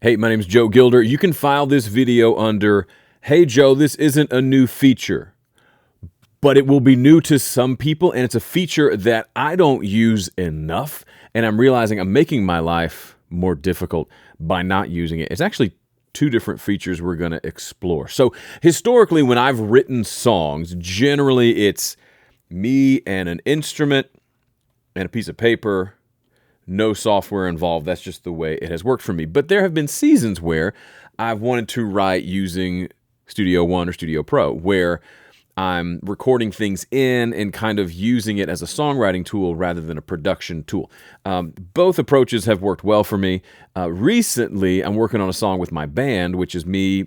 Hey, my name's Joe Gilder. You can file this video under, hey Joe, this isn't a new feature, but it will be new to some people, and it's a feature that I don't use enough, and I'm realizing I'm making my life more difficult by not using it. It's actually two different features we're going to explore. So historically, when I've written songs, generally it's me and an instrument and a piece of paper, no software involved. That's just the way it has worked for me. But there have been seasons where I've wanted to write using Studio One or Studio Pro, where I'm recording things in and kind of using it as a songwriting tool rather than a production tool. Both approaches have worked well for me. Recently, I'm working on a song with my band, which is me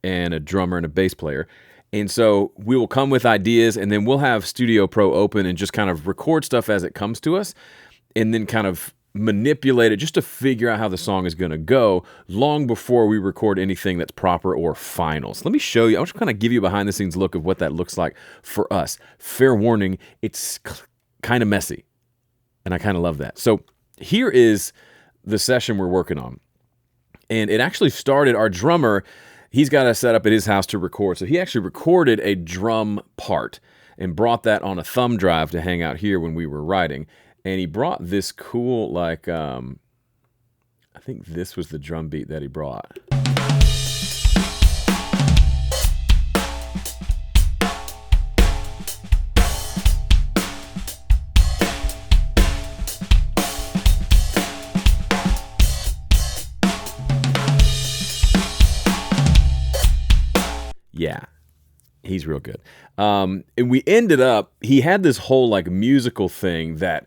and a drummer and a bass player. And so we will come with ideas, and then we'll have Studio Pro open and just kind of record stuff as it comes to us, and then kind of manipulate it just to figure out how the song is going to go long before we record anything that's proper or final. So let me show you. I want to kind of give you a behind-the-scenes look of what that looks like for us. Fair warning, it's kind of messy, and I kind of love that. So here is the session we're working on. And it actually started, our drummer, he's got a setup at his house to record. So he actually recorded a drum part and brought that on a thumb drive to hang out here when we were writing. And he brought this cool, like, I think this was the drum beat that he brought. Yeah, he's real good. And we ended up, he had this whole, like, musical thing that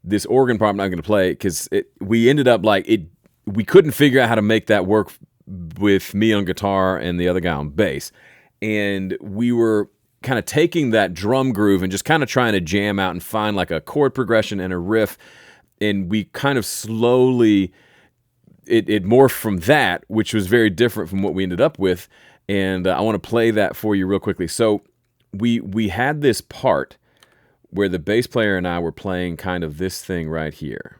this organ part I'm not going to play, because we ended up we couldn't figure out how to make that work with me on guitar and the other guy on bass. And we were kind of taking that drum groove and just kind of trying to jam out and find like a chord progression and a riff. And we kind of slowly, it morphed from that, which was very different from what we ended up with. And I want to play that for you real quickly. So we had this part where the bass player and I were playing kind of this thing right here.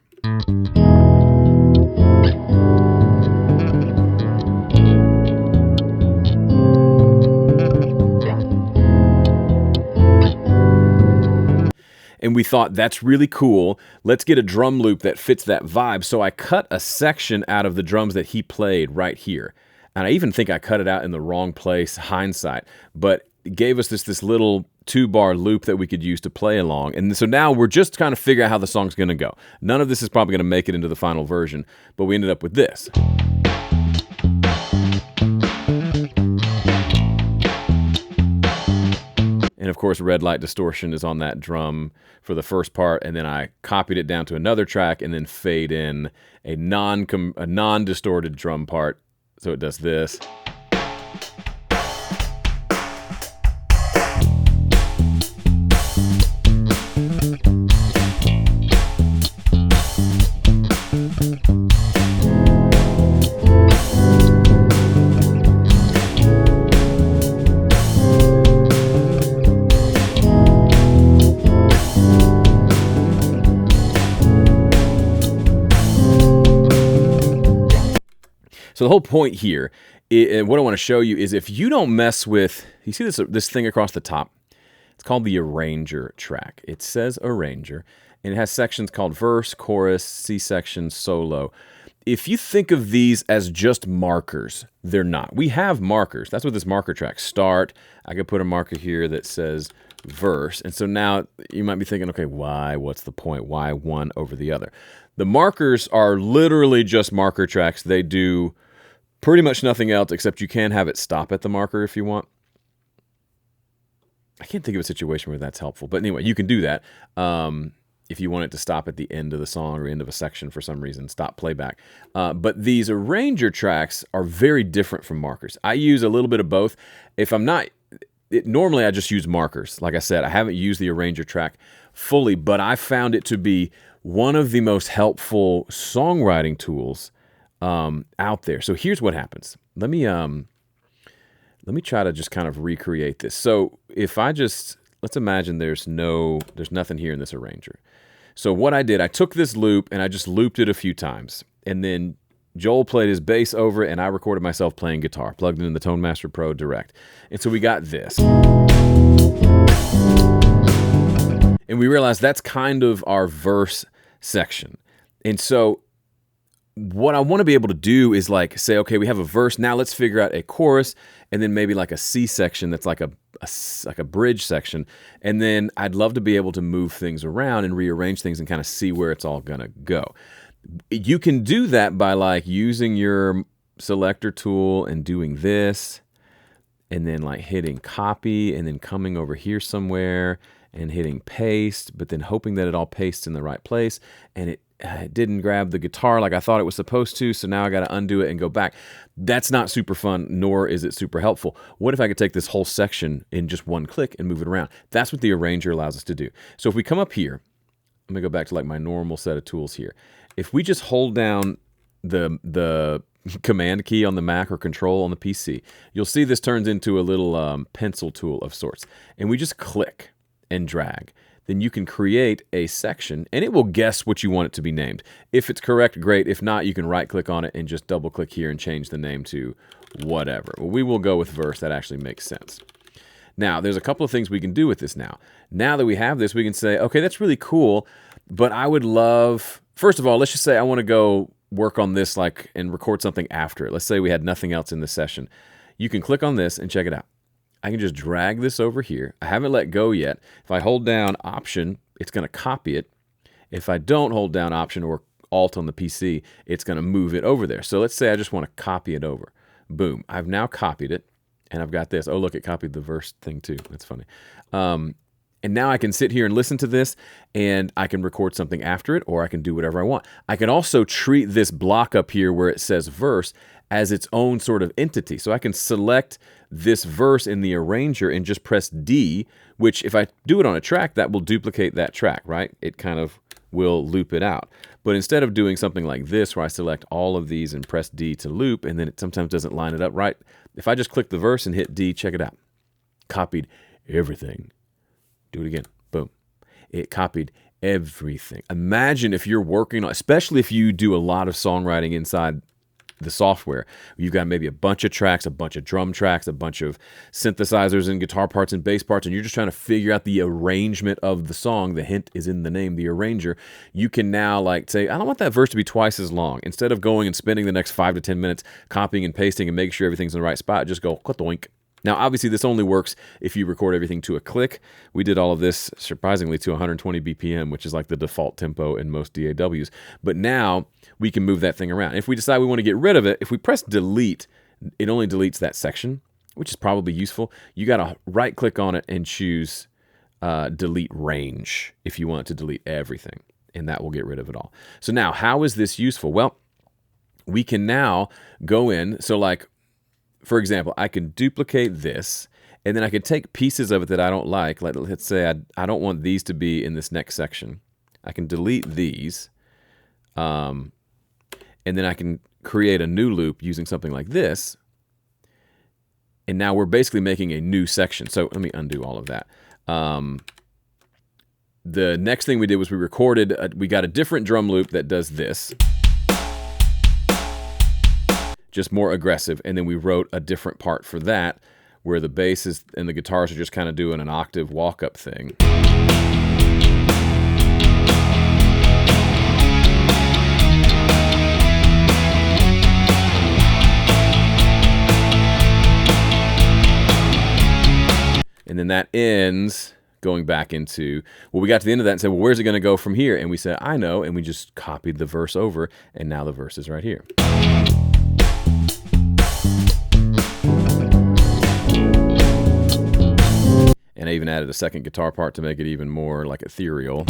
And we thought, that's really cool. Let's get a drum loop that fits that vibe. So I cut a section out of the drums that he played right here. And I even think I cut it out in the wrong place, hindsight. But it gave us this little 2-bar loop that we could use to play along. And so now we're just trying to figure out how the song's going to go. None of this is probably going to make it into the final version, but we ended up with this. And of course, red light distortion is on that drum for the first part, and then I copied it down to another track and then fade in a non-distorted drum part. So it does this. So the whole point here, what I want to show you is if you don't mess with, you see this thing across the top? It's called the Arranger track. It says Arranger, and it has sections called verse, chorus, C section, solo. If you think of these as just markers, they're not. We have markers. That's what this marker track, start. I could put a marker here that says verse. And so now you might be thinking, okay, why? What's the point? Why one over the other? The markers are literally just marker tracks. They do pretty much nothing else, except you can have it stop at the marker if you want. I can't think of a situation where that's helpful. But anyway, you can do that. If you want it to stop at the end of the song or end of a section for some reason, stop playback. But these Arranger tracks are very different from markers. I use a little bit of both. If I'm not, normally I just use markers. Like I said, I haven't used the Arranger track fully, but I found it to be one of the most helpful songwriting tools out there. So here's what happens. Let me try to just kind of recreate this. So if I just, let's imagine there's nothing here in this arranger. So what I did, I took this loop and I just looped it a few times. And then Joel played his bass over it, and I recorded myself playing guitar, plugged it in the Tone Master Pro direct. And so we got this. And we realized that's kind of our verse section. And so what I want to be able to do is like say, okay, we have a verse. Now let's figure out a chorus and then maybe like a C section that's like a bridge section. And then I'd love to be able to move things around and rearrange things and kind of see where it's all going to go. You can do that by like using your selector tool and doing this and then like hitting copy and then coming over here somewhere and hitting paste, but then hoping that it all pastes in the right place. And it didn't grab the guitar like I thought it was supposed to, so now I got to undo it and go back. That's not super fun, nor is it super helpful. What if I could take this whole section in just one click and move it around? That's what the arranger allows us to do. So if we come up here, I'm gonna go back to like my normal set of tools here. If we just hold down the command key on the Mac or control on the PC, you'll see this turns into a little pencil tool of sorts. And we just click and drag. Then you can create a section and it will guess what you want it to be named. If it's correct, great. If not, you can right click on it and just double click here and change the name to whatever. Well, we will go with verse. That actually makes sense. Now, there's a couple of things we can do with this now. Now that we have this, we can say, okay, that's really cool, but I would love, first of all, let's just say I want to go work on this like and record something after it. Let's say we had nothing else in this session. You can click on this and check it out. I can just drag this over here. I haven't let go yet. If I hold down Option, it's going to copy it. If I don't hold down Option or Alt on the PC, it's going to move it over there. So let's say I just want to copy it over. Boom. I've now copied it, and I've got this. Oh, look, it copied the verse thing too. That's funny. And now I can sit here and listen to this, and I can record something after it, or I can do whatever I want. I can also treat this block up here where it says verse as its own sort of entity. So I can select this verse in the arranger and just press D, which if I do it on a track, that will duplicate that track, right? It kind of will loop it out. But instead of doing something like this, where I select all of these and press D to loop, and then it sometimes doesn't line it up right, if I just click the verse and hit D, check it out. Copied everything. Do it again. Boom. It copied everything. Imagine if you're working on, especially if you do a lot of songwriting inside the software, you've got maybe a bunch of tracks, a bunch of drum tracks, a bunch of synthesizers and guitar parts and bass parts, and you're just trying to figure out the arrangement of the song. The hint is in the name, the arranger. You can now like say, I don't want that verse to be twice as long. Instead of going and spending the next 5 to 10 minutes copying and pasting and making sure everything's in the right spot, just go doink. Now, obviously, this only works if you record everything to a click. We did all of this, surprisingly, to 120 BPM, which is like the default tempo in most DAWs. But now we can move that thing around. If we decide we want to get rid of it, if we press delete, it only deletes that section, which is probably useful. You got to right-click on it and choose delete range if you want to delete everything, and that will get rid of it all. So now, how is this useful? Well, we can now go in, so like, for example, I can duplicate this, and then I can take pieces of it that I don't like let's say I don't want these to be in this next section. I can delete these, and then I can create a new loop using something like this, and now we're basically making a new section. So let me undo all of that. The next thing we did was we recorded, we got a different drum loop that does this. Just more aggressive, and then we wrote a different part for that where the bass is and the guitars are just kind of doing an octave walk-up thing. And then that ends going back into, well, we got to the end of that and said, well, where's it going to go from here? And we said, I know, and we just copied the verse over, and now the verse is right here. And I even added a second guitar part to make it even more like ethereal.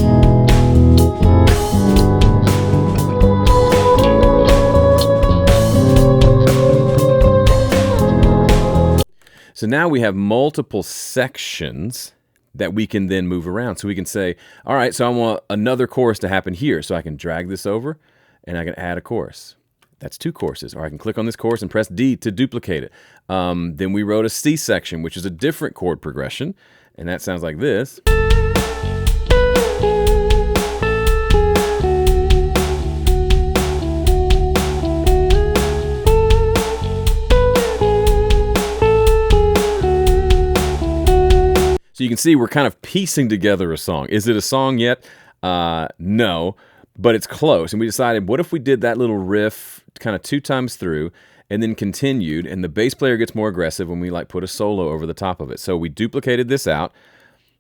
So now we have multiple sections that we can then move around. So we can say, all right, so I want another chorus to happen here. So I can drag this over and I can add a chorus. That's 2 choruses. Or I can click on this chorus and press D to duplicate it. Then we wrote a C section, which is a different chord progression. And that sounds like this. So you can see we're kind of piecing together a song. Is it a song yet? No, but it's close. And we decided, what if we did that little riff kind of 2 times through and then continued, and the bass player gets more aggressive when we like put a solo over the top of it. So we duplicated this out.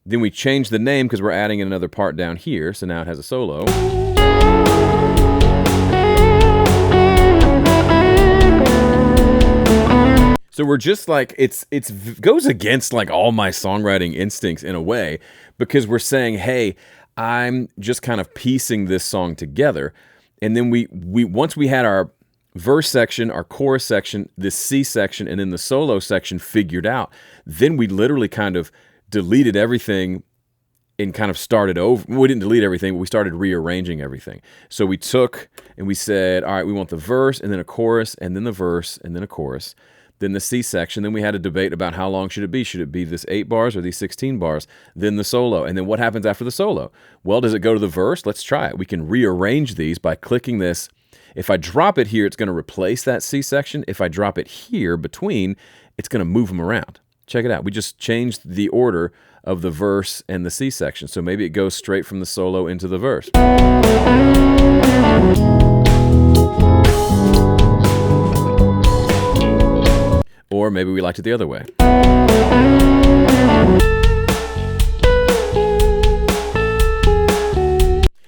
Then we changed the name because we're adding in another part down here. So now it has a solo. So we're just like, it goes against like all my songwriting instincts in a way, because we're saying, hey, I'm just kind of piecing this song together. And then we once we had our verse section, our chorus section, this C section, and then the solo section figured out, then we literally kind of deleted everything and kind of started over. We didn't delete everything, but we started rearranging everything. So we took and we said, all right, we want the verse and then a chorus and then the verse and then a chorus. Then the C section, then we had a debate about how long should it be. Should it be this 8 bars or these 16 bars? Then the solo. And then what happens after the solo? Well, does it go to the verse? Let's try it. We can rearrange these by clicking this. If I drop it here, it's going to replace that C section. If I drop it here between, it's going to move them around. Check it out. We just changed the order of the verse and the C section. So maybe it goes straight from the solo into the verse. Or maybe we liked it the other way.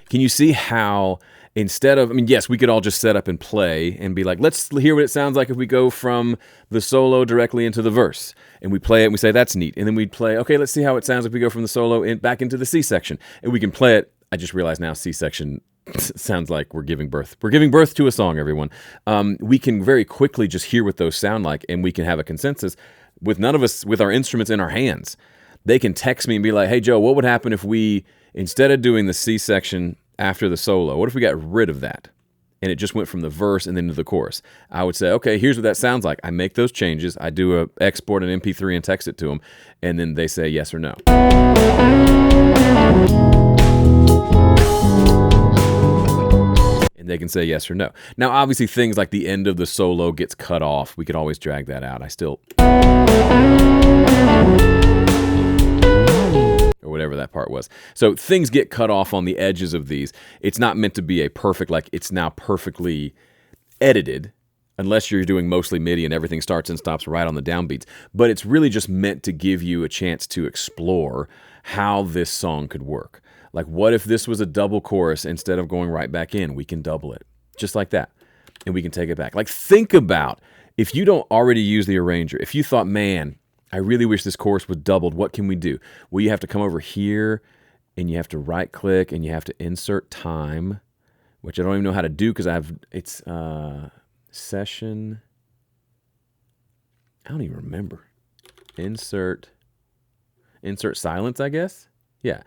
Can you see how instead of, I mean, yes, we could all just set up and play and be like, let's hear what it sounds like if we go from the solo directly into the verse. And we play it and we say, that's neat. And then we'd play, okay, let's see how it sounds if we go from the solo back into the C section. And we can play it. I just realized now C section sounds like we're giving birth. We're giving birth to a song, everyone. We can very quickly just hear what those sound like, and we can have a consensus with none of us with our instruments in our hands. They can text me and be like, hey, Joe, what would happen if we, instead of doing the C section after the solo, what if we got rid of that? And it just went from the verse and then to the chorus. I would say, okay, here's what that sounds like. I make those changes. I do a export an MP3 and text it to them, and then they say yes or no. And they can say yes or no. Now, obviously, things like the end of the solo gets cut off. We could always drag that out. Or whatever that part was. So things get cut off on the edges of these. It's not meant to be a perfect, like it's now perfectly edited, unless you're doing mostly MIDI and everything starts and stops right on the downbeats. But it's really just meant to give you a chance to explore how this song could work. Like, what if this was a double chorus instead of going right back in? We can double it, just like that, and we can take it back. Like, think about, if you don't already use the arranger, if you thought, man, I really wish this chorus was doubled, what can we do? Well, you have to come over here, and you have to right-click, and you have to insert time, which I don't even know how to do because it's session. I don't even remember. Insert silence, I guess? Yeah.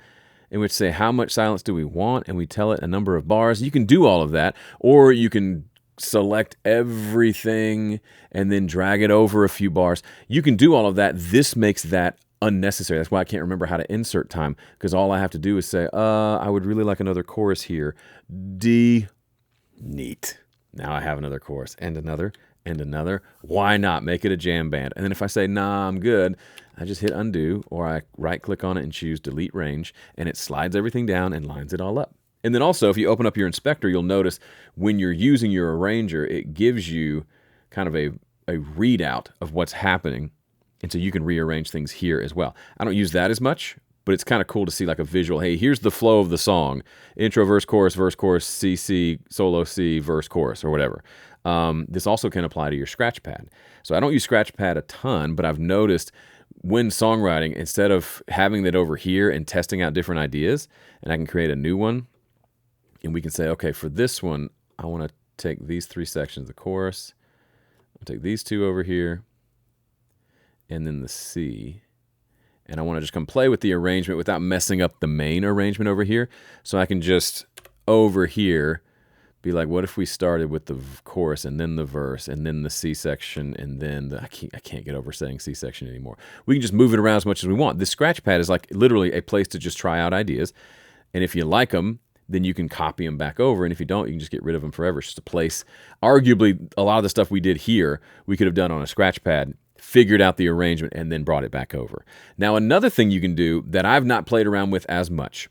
And we'd say, how much silence do we want? And we tell it a number of bars. You can do all of that, or you can select everything and then drag it over a few bars. You can do all of that. This makes that unnecessary. That's why I can't remember how to insert time, because all I have to do is say, I would really like another chorus here. D, neat. Now I have another chorus and another and another. Why not make it a jam band? And then if I say, nah, I'm good, I just hit undo, or I right click on it and choose delete range, and it slides everything down and lines it all up. And then also, if you open up your inspector, you'll notice when you're using your arranger, it gives you kind of a readout of what's happening. And so you can rearrange things here as well. I don't use that as much, but it's kind of cool to see like a visual. Hey, here's the flow of the song. Intro, verse, chorus, C, C, solo, C, verse, chorus, or whatever. This also can apply to your scratch pad. So I don't use scratch pad a ton, but I've noticed when songwriting, instead of having that over here and testing out different ideas, and I can create a new one, and we can say, okay, for this one, I want to take these 3 sections, the chorus, I'll take these 2 over here, and then the C, and I want to just come play with the arrangement without messing up the main arrangement over here. So I can just, over here, be like, what if we started with the chorus and then the verse and then the C section and then I can't get over saying C section anymore. We can just move it around as much as we want. This scratch pad is like literally a place to just try out ideas. And if you like them, then you can copy them back over. And if you don't, you can just get rid of them forever. It's just a place. Arguably, a lot of the stuff we did here, we could have done on a scratch pad figured out the arrangement, and then brought it back over. Now, another thing you can do that I've not played around with as much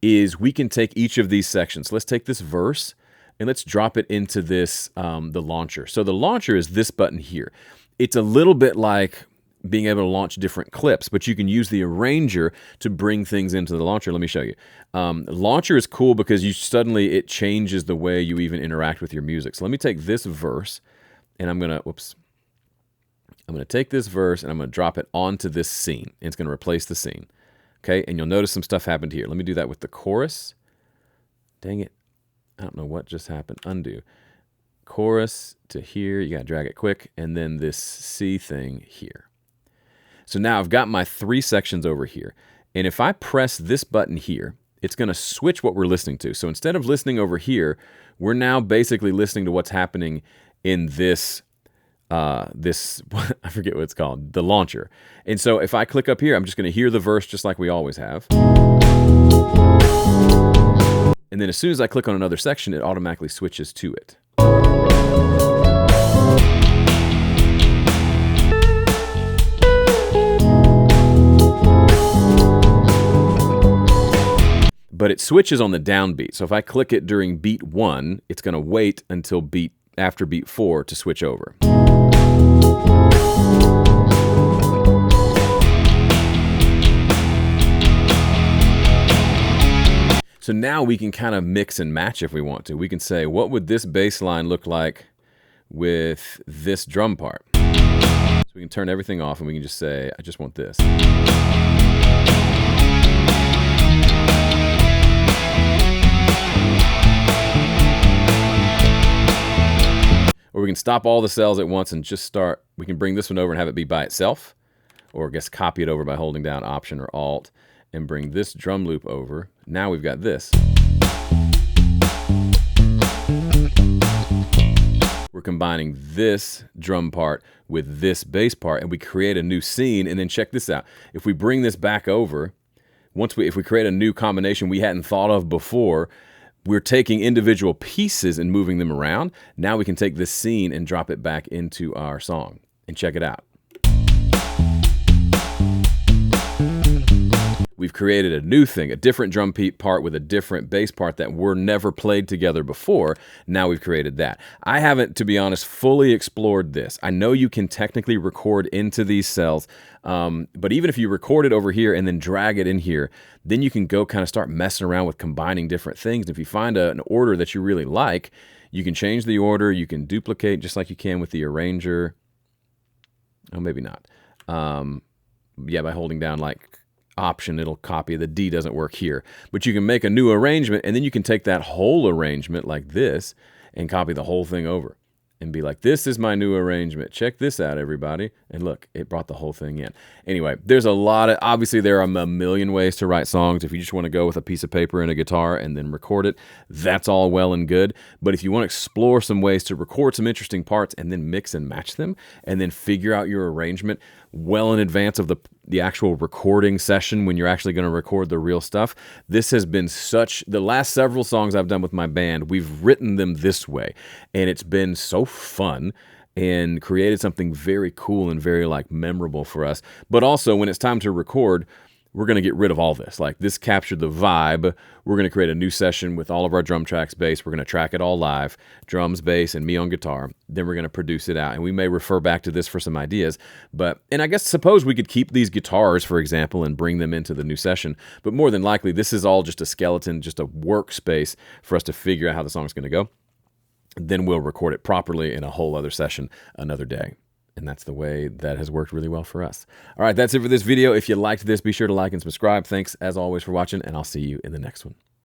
is we can take each of these sections. Let's take this verse and let's drop it into this, the launcher. So the launcher is this button here. It's a little bit like being able to launch different clips, but you can use the arranger to bring things into the launcher. Let me show you. Launcher is cool because it changes the way you even interact with your music. So let me take this verse and I'm gonna take this verse and I'm gonna drop it onto this scene. And it's gonna replace the scene. Okay, and you'll notice some stuff happened here. Let me do that with the chorus. Dang it. I don't know what just happened. Undo. Chorus to here, you gotta drag it quick, and then this C thing here. So now I've got my 3 sections over here. And if I press this button here, it's gonna switch what we're listening to. So instead of listening over here, we're now basically listening to what's happening in this, I forget what it's called, the launcher. And so if I click up here, I'm just gonna hear the verse just like we always have. And then as soon as I click on another section, it automatically switches to it. But it switches on the downbeat. So if I click it during beat 1, it's gonna wait until after beat 4 to switch over. So now we can kind of mix and match if we want to. We can say, what would this bass line look like with this drum part? So we can turn everything off and we can just say, I just want this. Or we can stop all the cells at once and just start. We can bring this one over and have it be by itself, or I guess copy it over by holding down Option or Alt and bring this drum loop over. Now we've got this. We're combining this drum part with this bass part and we create a new scene. And then check this out. If we bring this back over, if we create a new combination we hadn't thought of before, we're taking individual pieces and moving them around. Now we can take this scene and drop it back into our song. And check it out. We've created a new thing, a different drum part with a different bass part that were never played together before. Now we've created that. I haven't, to be honest, fully explored this. I know you can technically record into these cells, but even if you record it over here and then drag it in here, then you can go kind of start messing around with combining different things. And if you find an order that you really like, you can change the order, you can duplicate just like you can with the arranger. Oh, maybe not. Yeah, by holding down like Option, it'll copy. The D doesn't work here, but you can make a new arrangement and then you can take that whole arrangement like this and copy the whole thing over and be like, this is my new arrangement. Check this out, everybody. And look, it brought the whole thing in. Anyway, there's obviously there are a million ways to write songs. If you just want to go with a piece of paper and a guitar and then record it, that's all well and good. But if you want to explore some ways to record some interesting parts and then mix and match them and then figure out your arrangement well in advance of the actual recording session when you're actually going to record the real stuff, this has been the last several songs I've done with my band, we've written them this way. And it's been so fun and created something very cool and very memorable for us. But also when it's time to record, we're going to get rid of all this. Like this captured the vibe. We're going to create a new session with all of our drum tracks, bass. We're going to track it all live, drums, bass, and me on guitar. Then we're going to produce it out. And we may refer back to this for some ideas. And I guess suppose we could keep these guitars, for example, and bring them into the new session. But more than likely, this is all just a skeleton, just a workspace for us to figure out how the song's going to go. Then we'll record it properly in a whole other session another day. And that's the way that has worked really well for us. All right, that's it for this video. If you liked this, be sure to like and subscribe. Thanks, as always, for watching, and I'll see you in the next one.